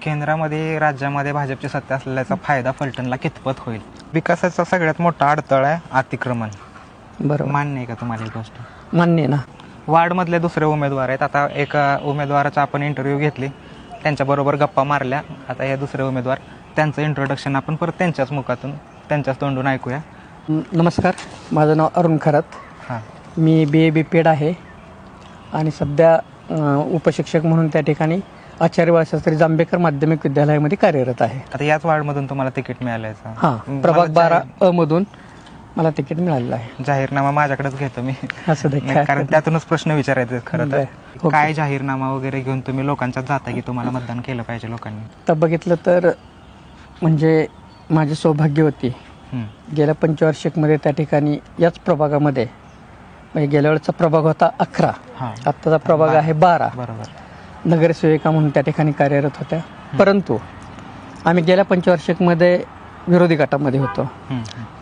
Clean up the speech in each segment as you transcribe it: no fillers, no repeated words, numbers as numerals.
केंद्रामध्ये राज्यामध्ये भाजपची सत्ता असलेल्याचा फायदा फलटणला कितपत होईल? विकासाचा सगळ्यात मोठा अडथळा आहे अतिक्रमण. बरोबर, मान्य आहे का तुम्हाला ही गोष्ट? मान्य आहे ना. वार्डमधले दुसरे उमेदवार आहेत. आता एका उमेदवाराचा आपण इंटरव्ह्यू घेतली, त्यांच्याबरोबर गप्पा मारल्या. आता हे दुसरे उमेदवार, त्यांचं इंट्रोडक्शन आपण परत त्यांच्याच मुखातून त्यांच्याच तोंडून ऐकूया. नमस्कार, माझं नाव अरुण खरात. हां, मी BA BPED आहे आणि सध्या उपशिक्षक म्हणून त्या ठिकाणी आचार्य बाळशास्त्री जांभेकर माध्यमिक विद्यालयामध्ये कार्यरत आहे. आता याच वार्डमधून तुम्हाला तिकीट मिळालं? हां, प्रभाग 12 मधून मला तिकीट मिळालेलं आहे. जाहीरनामा माझ्याकडेच घेतो मी, असं दे, कारण त्यातूनच प्रश्न विचारायचे खरं तर. ओके. काय जाहीरनामा वगैरे घेऊन तुम्ही लोकांच्यात जाता की तुम्हाला मतदान केलं पाहिजे लोकांनी? तर बघितलं तर म्हणजे माझी सौभाग्य होती गेल्या पंचवार्षिकमध्ये त्या ठिकाणी याच प्रभागामध्ये, म्हणजे गेल्या वेळेचा प्रभाग होता 11, आत्ताचा प्रभाग आहे 12. बरोबर. नगरसेविका म्हणून त्या ठिकाणी कार्यरत होत्या. परंतु आम्ही गेल्या पंचवार्षिकमध्ये विरोधी गटामध्ये होतो.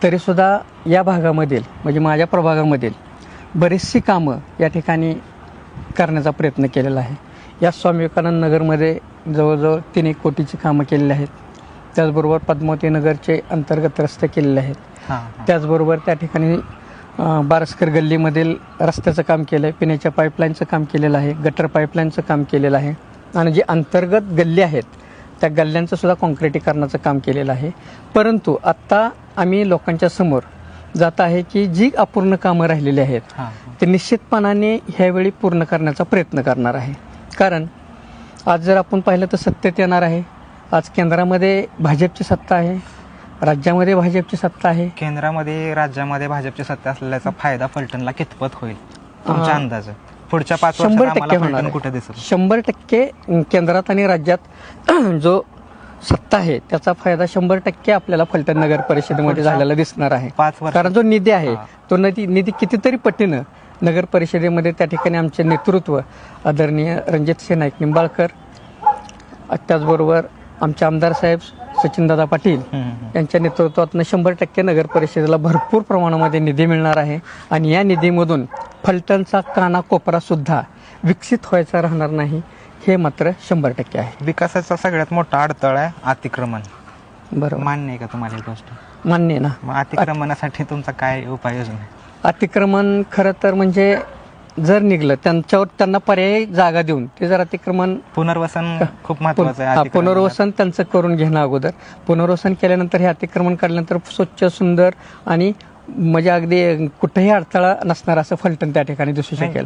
तरीसुद्धा या भागामधील म्हणजे माझ्या प्रभागामधील बरीचशी कामं या ठिकाणी करण्याचा प्रयत्न केलेला आहे. या स्वामी विवेकानंद नगरमध्ये जवळजवळ 3 कोटीची कामं केलेली आहेत. त्याचबरोबर पद्मावती नगरचे अंतर्गत रस्ते केलेले आहेत. त्याचबरोबर त्या ठिकाणी बारसकर गल्लीमधील रस्त्याचं काम केलं आहे, पिण्याच्या पाईपलाईनचं काम केलेलं आहे, गटर पाईपलाईनचं काम केलेलं आहे आणि जे अंतर्गत गल्ली आहेत त्या गल्ल्यांचं सुद्धा काँक्रिटीकरणाचं काम केलेलं आहे. परंतु आत्ता आम्ही लोकांच्या समोर जात आहे की जी अपूर्ण कामं राहिलेली आहेत ते निश्चितपणाने ह्यावेळी पूर्ण करण्याचा प्रयत्न करणार आहे. कारण आज जर आपण पाहिलं तर सत्तेत येणार आहे. आज केंद्रामध्ये भाजपची सत्ता आहे, राज्यामध्ये भाजपची सत्ता आहे. केंद्रामध्ये राज्यामध्ये भाजपची सत्ता असलेल्याचा फायदा फलटणला कितपत होईल तुमच्या अंदाज? पुढच्या 5 वर्षात 100% होणार फलटण आहे. कुठे दिसेल? 100% केंद्रात आणि राज्यात जो सत्ता आहे त्याचा फायदा 100% आपल्याला फलटण नगर परिषदेमध्ये झालेला दिसणार आहे. 5 वर्ष. कारण जो निधी आहे तो निधी कितीतरी पटीनं नगर परिषदेमध्ये त्या ठिकाणी आमचे नेतृत्व आदरणीय रणजितसिंह नाईक निंबाळकर, त्याचबरोबर आमचे आमदार साहेब सचिनदादा पाटील यांच्या नेतृत्वातून 100% नगर परिषदेला भरपूर प्रमाणामध्ये निधी मिळणार आहे. आणि या निधीमधून फलटणचा कानाकोपरा सुद्धा विकसित व्हायचा राहणार नाही, हे मात्र 100% आहे. विकासाचा सगळ्यात मोठा अडथळा आहे अतिक्रमण. बरोबर, मान्य आहे का तुम्हाला ही गोष्ट? मान्य आहे ना. मग अतिक्रमणासाठी तुमचा काय उपाययोजना आहे? अतिक्रमण खरं तर म्हणजे जर निघलं त्यांना पर्यायी जागा देऊन ते जर अतिक्रमण पुनर्वसन खूप महत्वाचं आहे. पुनर्वसन त्यांचं करून घेणं अगोदर. पुनर्वसन केल्यानंतर हे अतिक्रमण काढल्यानंतर स्वच्छ सुंदर आणि म्हणजे अगदी कुठेही अडथळा नसणार असं फलटण त्या ठिकाणी दिसू शकेल.